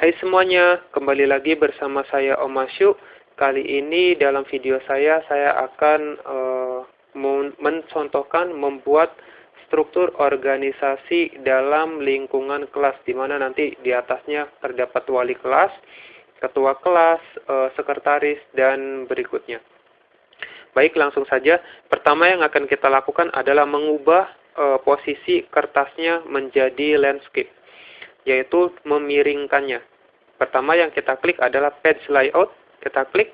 Hai semuanya, kembali lagi bersama saya Om Masyu. Kali ini dalam video saya akan mencontohkan membuat struktur organisasi dalam lingkungan kelas, di mana nanti di atasnya terdapat wali kelas, ketua kelas, sekretaris, dan berikutnya. Baik, langsung saja. Pertama yang akan kita lakukan adalah mengubah posisi kertasnya menjadi landscape, yaitu memiringkannya. Pertama yang kita klik adalah page layout, kita klik.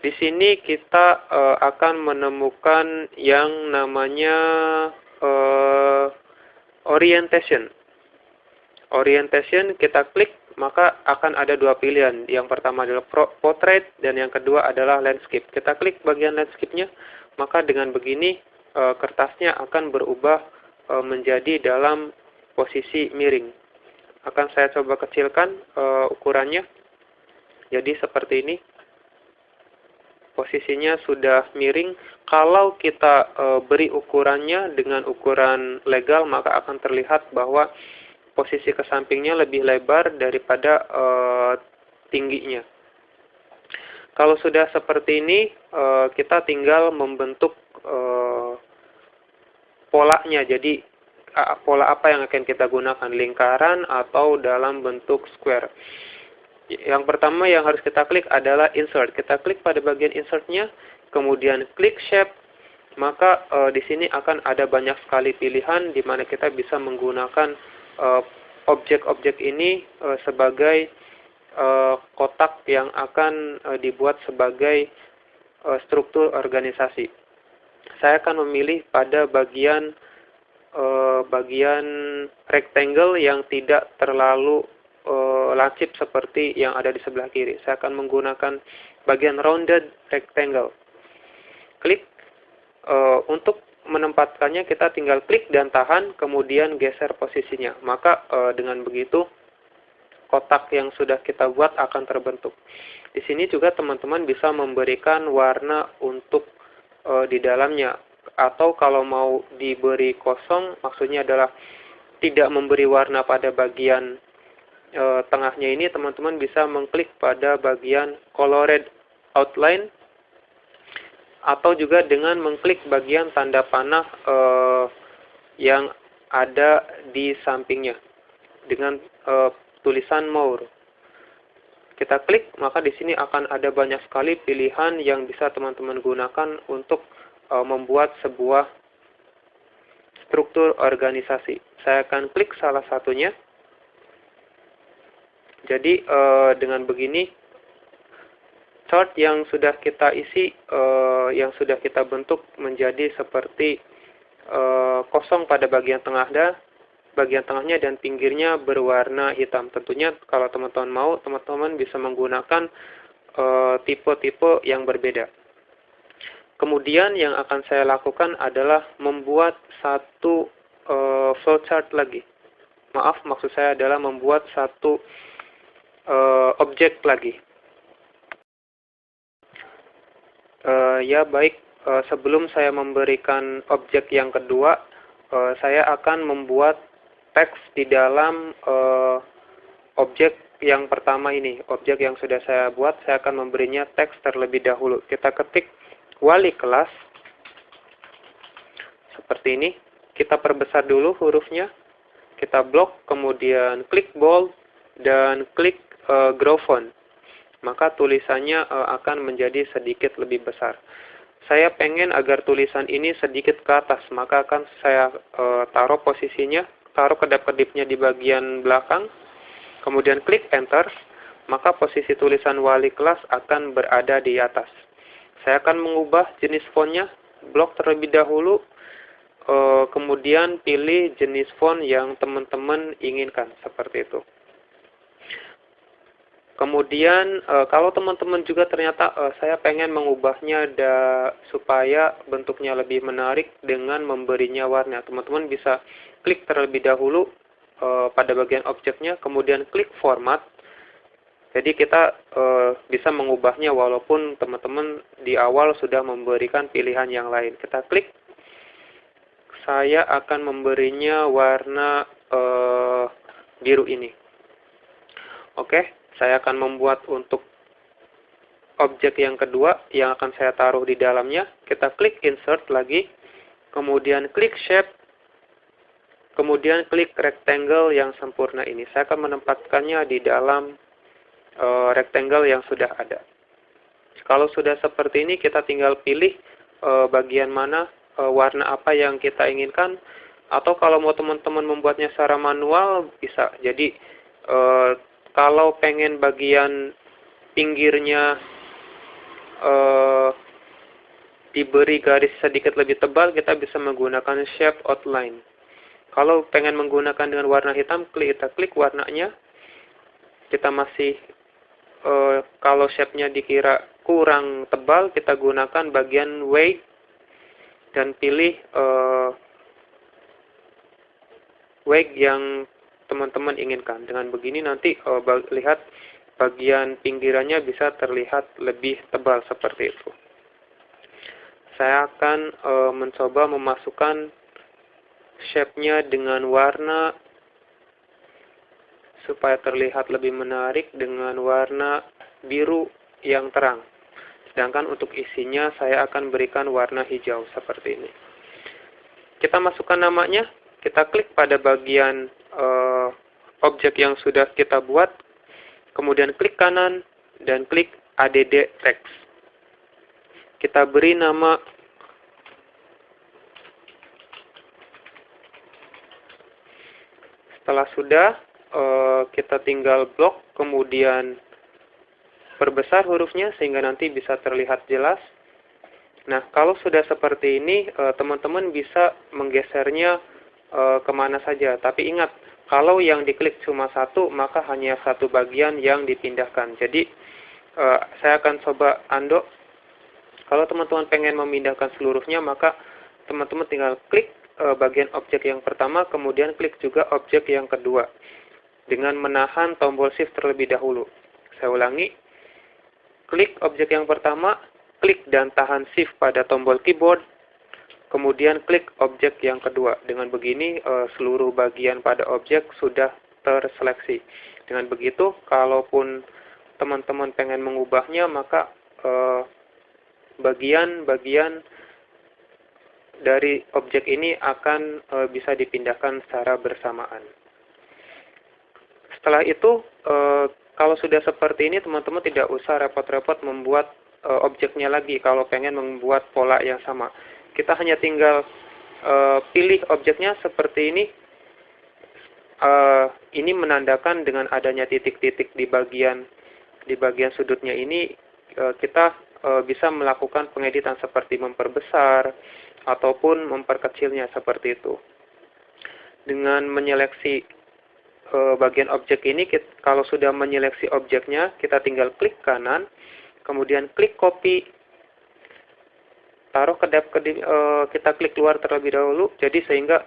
Di sini kita akan menemukan yang namanya orientation. Orientation kita klik, maka akan ada dua pilihan. Yang pertama adalah portrait dan yang kedua adalah landscape. Kita klik bagian landscape-nya, maka dengan begini kertasnya akan berubah menjadi dalam posisi miring. Akan saya coba kecilkan ukurannya. Jadi seperti ini. Posisinya sudah miring. Kalau kita beri ukurannya dengan ukuran legal, maka akan terlihat bahwa posisi ke sampingnya lebih lebar daripada tingginya. Kalau sudah seperti ini, kita tinggal membentuk polanya. Jadi pola apa yang akan kita gunakan, lingkaran atau dalam bentuk square. Yang pertama yang harus kita klik adalah insert. Kita klik pada bagian insertnya, kemudian klik shape, maka di sini akan ada banyak sekali pilihan di mana kita bisa menggunakan objek-objek ini sebagai kotak yang akan dibuat sebagai struktur organisasi. Saya akan memilih pada bagian rectangle yang tidak terlalu lancip seperti yang ada di sebelah kiri. Saya akan menggunakan bagian rounded rectangle. Klik. Untuk menempatkannya kita tinggal klik dan tahan, kemudian geser posisinya. Maka dengan begitu kotak yang sudah kita buat akan terbentuk. Di sini juga teman-teman bisa memberikan warna untuk di dalamnya. Atau kalau mau diberi kosong, maksudnya adalah tidak memberi warna pada bagian tengahnya ini, teman-teman bisa mengklik pada bagian colored outline, atau juga dengan mengklik bagian tanda panah yang ada di sampingnya dengan tulisan more. Kita klik, maka di sini akan ada banyak sekali pilihan yang bisa teman-teman gunakan untuk membuat sebuah struktur organisasi. Saya akan klik salah satunya. Jadi dengan begini, chart yang sudah kita isi, yang sudah kita bentuk menjadi seperti kosong pada bagian tengahnya dan pinggirnya berwarna hitam. Tentunya kalau teman-teman mau, teman-teman bisa menggunakan tipe-tipe yang berbeda. Kemudian yang akan saya lakukan adalah membuat satu flowchart lagi. Maaf, maksud saya adalah membuat satu objek lagi. Ya baik, sebelum saya memberikan objek yang kedua, saya akan membuat teks di dalam objek yang pertama ini. Objek yang sudah saya buat, saya akan memberinya teks terlebih dahulu. Kita ketik wali kelas seperti ini. Kita perbesar dulu hurufnya, kita blok, kemudian klik bold dan klik grow font, maka tulisannya akan menjadi sedikit lebih besar. Saya pengen agar tulisan ini sedikit ke atas, maka akan saya taruh posisinya, taruh kedap-kedipnya di bagian belakang, kemudian klik enter, maka posisi tulisan wali kelas akan berada di atas. Saya akan mengubah jenis fontnya, blok terlebih dahulu, kemudian pilih jenis font yang teman-teman inginkan, seperti itu. Kemudian kalau teman-teman juga ternyata saya pengen mengubahnya supaya bentuknya lebih menarik dengan memberinya warna, teman-teman bisa klik terlebih dahulu pada bagian objeknya, kemudian klik format. Jadi kita bisa mengubahnya walaupun teman-teman di awal sudah memberikan pilihan yang lain. Kita klik. Saya akan memberinya warna biru ini. Oke, saya akan membuat untuk objek yang kedua yang akan saya taruh di dalamnya. Kita klik insert lagi, kemudian klik shape, kemudian klik rectangle yang sempurna ini. Saya akan menempatkannya di dalam rectangle yang sudah ada. Kalau sudah seperti ini, kita tinggal pilih bagian mana, warna apa yang kita inginkan. Atau kalau mau teman-teman membuatnya secara manual, bisa. Jadi, kalau pengen bagian pinggirnya diberi garis sedikit lebih tebal, kita bisa menggunakan shape outline. Kalau pengen menggunakan dengan warna hitam, kita klik warnanya. Kita masih, kalau shape-nya dikira kurang tebal, kita gunakan bagian weight dan pilih weight yang teman-teman inginkan. Dengan begini nanti lihat bagian pinggirannya bisa terlihat lebih tebal seperti itu. Saya akan mencoba memasukkan shape-nya dengan warna supaya terlihat lebih menarik dengan warna biru yang terang. Sedangkan untuk isinya saya akan berikan warna hijau seperti ini. Kita masukkan namanya, kita klik pada bagian objek yang sudah kita buat, kemudian klik kanan dan klik add text. Kita beri nama setelah sudah, kita tinggal blok, kemudian perbesar hurufnya sehingga nanti bisa terlihat jelas. Nah, kalau sudah seperti ini, teman-teman bisa menggesernya kemana saja. Tapi ingat, kalau yang diklik cuma satu, maka hanya satu bagian yang dipindahkan. Jadi, saya akan coba undo. Kalau teman-teman pengen memindahkan seluruhnya, maka teman-teman tinggal klik bagian objek yang pertama, kemudian klik juga objek yang kedua. Dengan menahan tombol shift terlebih dahulu. Saya ulangi. Klik objek yang pertama, klik dan tahan shift pada tombol keyboard, kemudian klik objek yang kedua. Dengan begini, seluruh bagian pada objek sudah terseleksi. Dengan begitu, kalaupun teman-teman pengen mengubahnya, maka bagian-bagian dari objek ini akan bisa dipindahkan secara bersamaan. Setelah itu, kalau sudah seperti ini, teman-teman tidak usah repot-repot membuat objeknya lagi kalau pengen membuat pola yang sama. Kita hanya tinggal pilih objeknya seperti ini. Ini menandakan dengan adanya titik-titik di bagian sudutnya ini, kita bisa melakukan pengeditan seperti memperbesar ataupun memperkecilnya seperti itu. Dengan menyeleksi bagian objek ini, kalau sudah menyeleksi objeknya, kita tinggal klik kanan, kemudian klik copy, taruh kita klik keluar terlebih dahulu, jadi sehingga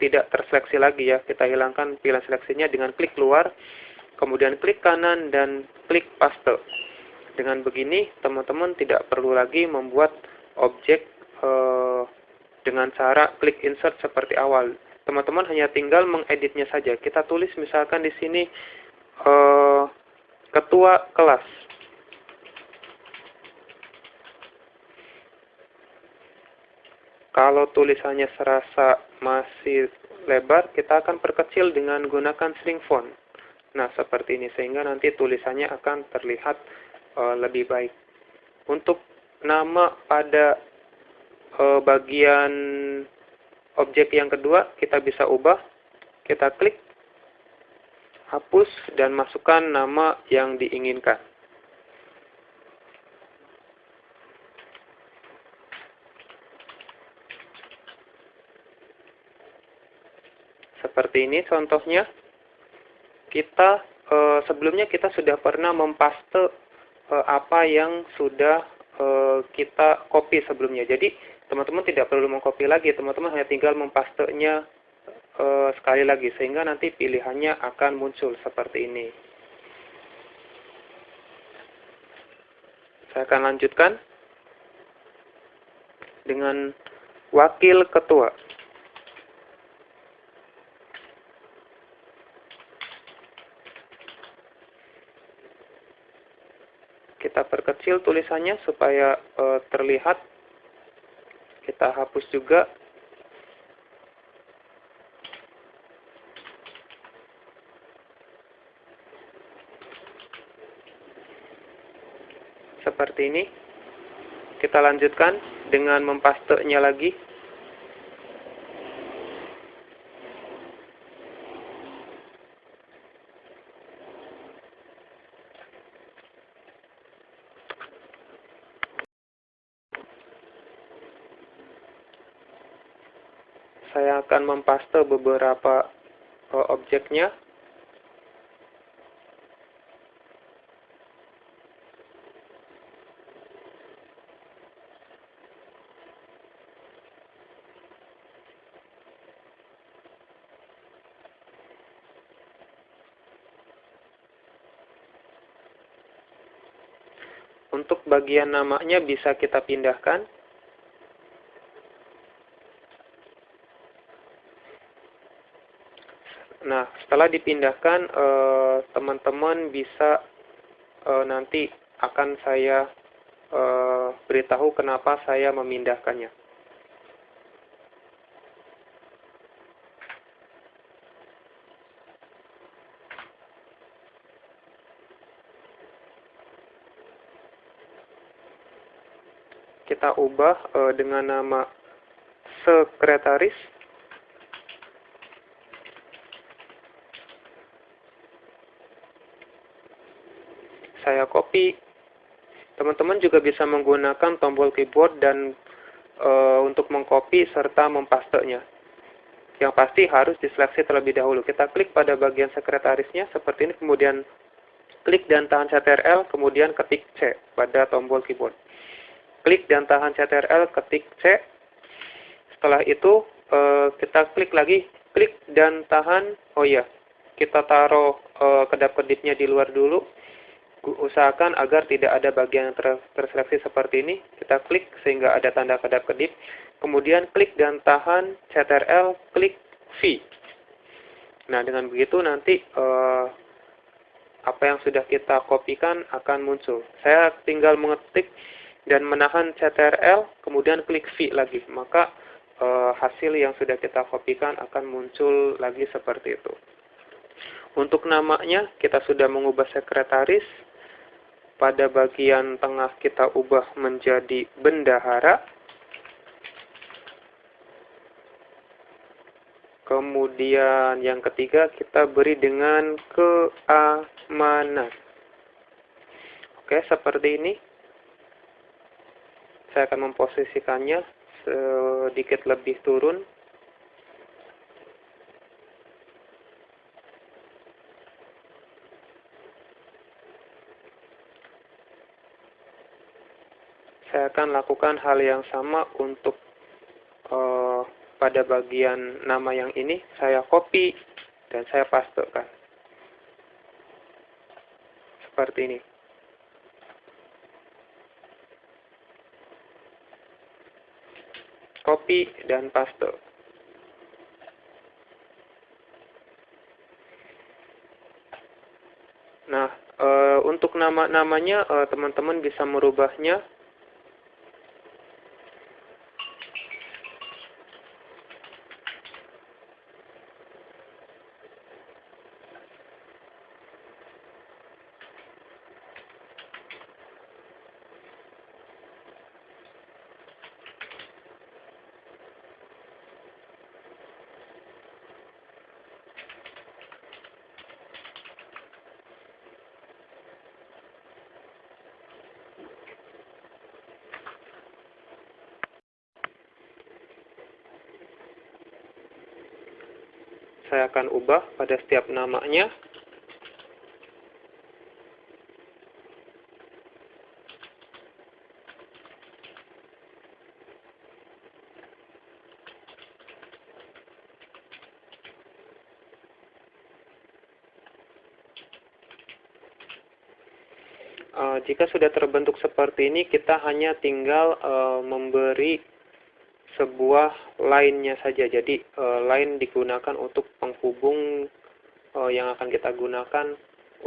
tidak terseleksi lagi ya. Kita hilangkan pilihan seleksinya dengan klik keluar, kemudian klik kanan dan klik paste. Dengan begini, teman-teman tidak perlu lagi membuat objek dengan cara klik insert seperti awal. Teman-teman hanya tinggal mengeditnya saja. Kita tulis misalkan di sini ketua kelas. Kalau tulisannya serasa masih lebar, kita akan perkecil dengan gunakan shrink font. Nah, seperti ini, sehingga nanti tulisannya akan terlihat lebih baik. Untuk nama pada bagian objek yang kedua, kita bisa ubah. Kita klik, hapus, dan masukkan nama yang diinginkan. Seperti ini contohnya. Kita sebelumnya kita sudah pernah mempaste apa yang sudah kita copy sebelumnya. Jadi teman-teman tidak perlu mengcopy lagi, teman-teman hanya tinggal mempastenya sekali lagi, sehingga nanti pilihannya akan muncul seperti ini. Saya akan lanjutkan dengan wakil ketua. Kita perkecil tulisannya supaya terlihat. Kita hapus juga. Seperti ini. Kita lanjutkan dengan mempastenya lagi. Saya akan mempaste beberapa objeknya. Untuk bagian namanya bisa kita pindahkan. Nah, setelah dipindahkan, teman-teman bisa nanti akan saya beritahu kenapa saya memindahkannya. Kita ubah dengan nama sekretaris. Saya copy. Teman-teman juga bisa menggunakan tombol keyboard dan untuk mengcopy serta mempastenya. Yang pasti harus diseleksi terlebih dahulu. Kita klik pada bagian sekretarisnya seperti ini, kemudian klik dan tahan Ctrl, kemudian ketik C pada tombol keyboard. Klik dan tahan Ctrl, ketik C. Setelah itu kita klik lagi, klik dan tahan. Oh ya, kita taruh kedap-kedipnya di luar dulu. Usahakan agar tidak ada bagian yang terseleksi seperti ini. Kita klik sehingga ada tanda kedap-kedip. Kemudian klik dan tahan Ctrl, klik V. Nah, dengan begitu nanti apa yang sudah kita kopikan akan muncul. Saya tinggal mengetik dan menahan Ctrl, kemudian klik V lagi. Maka hasil yang sudah kita kopikan akan muncul lagi seperti itu. Untuk namanya, kita sudah mengubah sekretaris. Pada bagian tengah kita ubah menjadi bendahara. Kemudian yang ketiga kita beri dengan keamanan. Oke, seperti ini. Saya akan memposisikannya sedikit lebih turun. Saya akan lakukan hal yang sama untuk pada bagian nama yang ini. Saya copy dan saya pastekan. Seperti ini. Copy dan paste. Nah, untuk nama-namanya teman-teman bisa merubahnya. Saya akan ubah pada setiap namanya. Jika sudah terbentuk seperti ini, kita hanya tinggal memberi sebuah line-nya saja. Jadi line digunakan untuk penghubung yang akan kita gunakan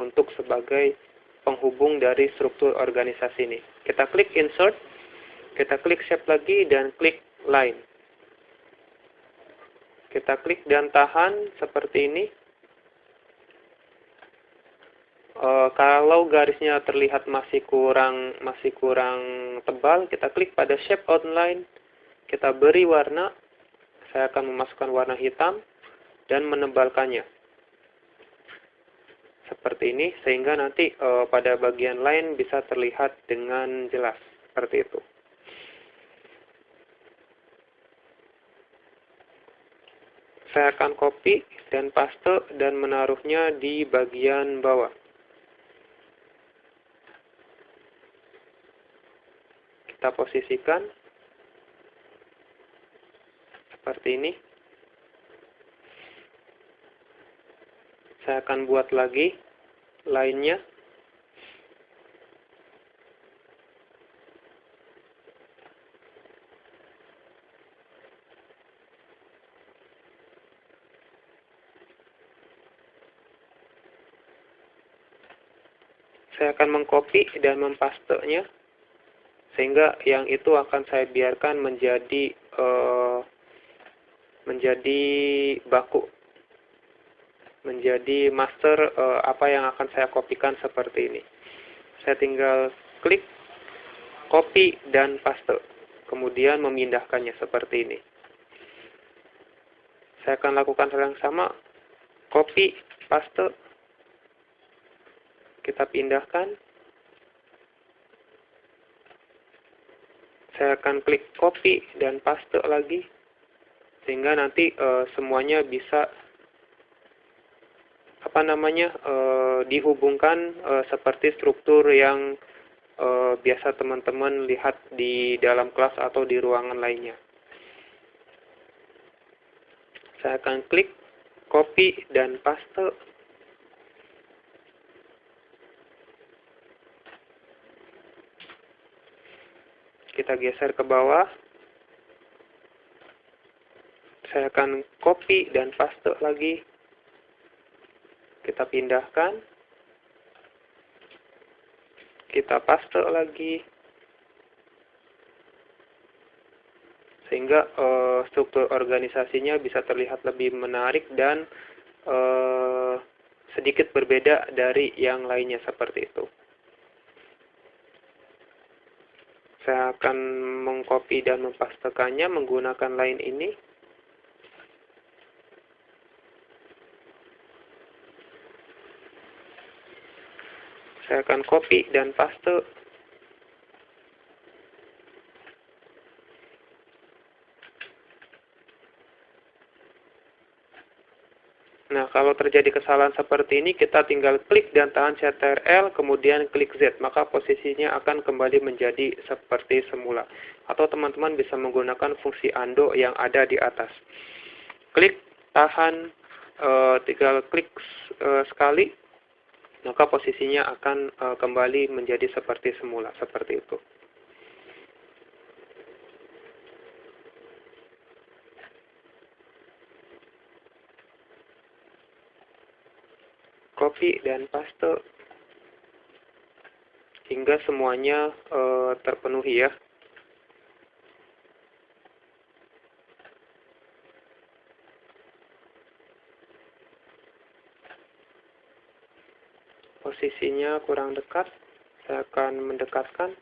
untuk sebagai penghubung dari struktur organisasi ini. Kita klik insert, kita klik shape lagi, dan klik line. Kita klik dan tahan seperti ini. Kalau garisnya terlihat masih kurang tebal, kita klik pada shape outline, kita beri warna. Saya akan memasukkan warna hitam dan menebalkannya seperti ini, sehingga nanti pada bagian lain bisa terlihat dengan jelas seperti itu. Saya akan copy dan paste dan menaruhnya di bagian bawah. Kita posisikan seperti ini. Saya akan buat lagi lainnya. Saya akan mengcopy dan mempastenya, sehingga yang itu akan saya biarkan menjadi baku, menjadi master apa yang akan saya kopikan seperti ini. Saya tinggal klik copy dan paste, kemudian memindahkannya seperti ini. Saya akan lakukan hal yang sama, copy, paste, kita pindahkan. Saya akan klik copy dan paste lagi, sehingga nanti semuanya bisa dihubungkan seperti struktur yang biasa teman-teman lihat di dalam kelas atau di ruangan lainnya. Saya akan klik copy dan paste. Kita geser ke bawah. Saya akan copy dan paste lagi. Kita pindahkan. Kita paste lagi. Sehingga struktur organisasinya bisa terlihat lebih menarik dan sedikit berbeda dari yang lainnya seperti itu. Saya akan mengcopy dan mempastekannya menggunakan line ini. Saya akan copy dan paste. Nah, kalau terjadi kesalahan seperti ini, kita tinggal klik dan tahan Ctrl, kemudian klik Z, maka posisinya akan kembali menjadi seperti semula. Atau teman-teman bisa menggunakan fungsi undo yang ada di atas. Klik, tahan, tinggal klik sekali, maka posisinya akan kembali menjadi seperti semula, seperti itu. Copy dan paste hingga semuanya terpenuhi ya. Posisinya kurang dekat, saya akan mendekatkan.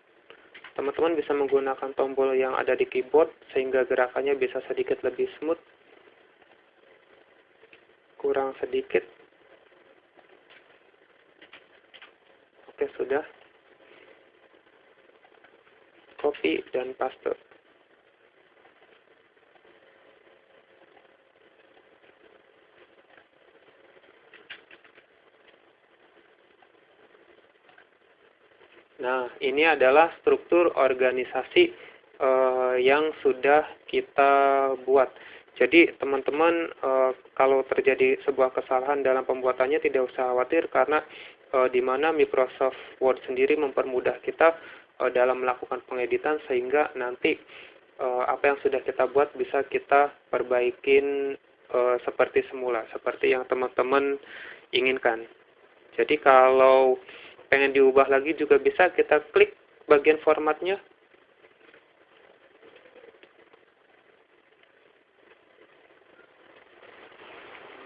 Teman-teman bisa menggunakan tombol yang ada di keyboard sehingga gerakannya bisa sedikit lebih smooth. Kurang sedikit. Oke, sudah. Copy dan paste. Nah, ini adalah struktur organisasi yang sudah kita buat. Jadi, teman-teman kalau terjadi sebuah kesalahan dalam pembuatannya tidak usah khawatir karena di mana Microsoft Word sendiri mempermudah kita dalam melakukan pengeditan sehingga nanti apa yang sudah kita buat bisa kita perbaikin seperti semula, seperti yang teman-teman inginkan. Jadi kalau pengen diubah lagi juga bisa, kita klik bagian formatnya.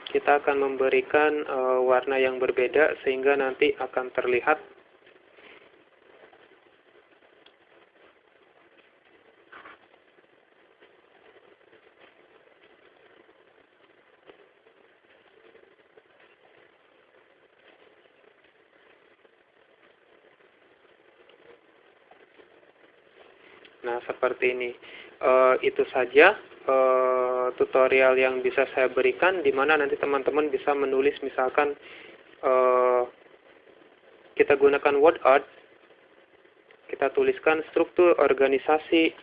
Kita akan memberikan warna yang berbeda sehingga nanti akan terlihat nah seperti ini. Itu saja tutorial yang bisa saya berikan, di mana nanti teman-teman bisa menulis, misalkan kita gunakan word art, kita tuliskan struktur organisasi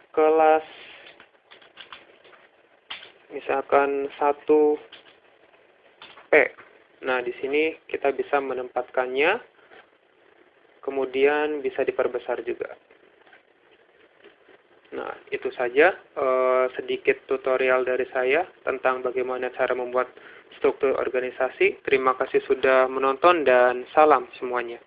kelas, misalkan 1P. Nah, di sini kita bisa menempatkannya, kemudian bisa diperbesar juga. Nah, itu saja sedikit tutorial dari saya tentang bagaimana cara membuat struktur organisasi. Terima kasih sudah menonton dan salam semuanya.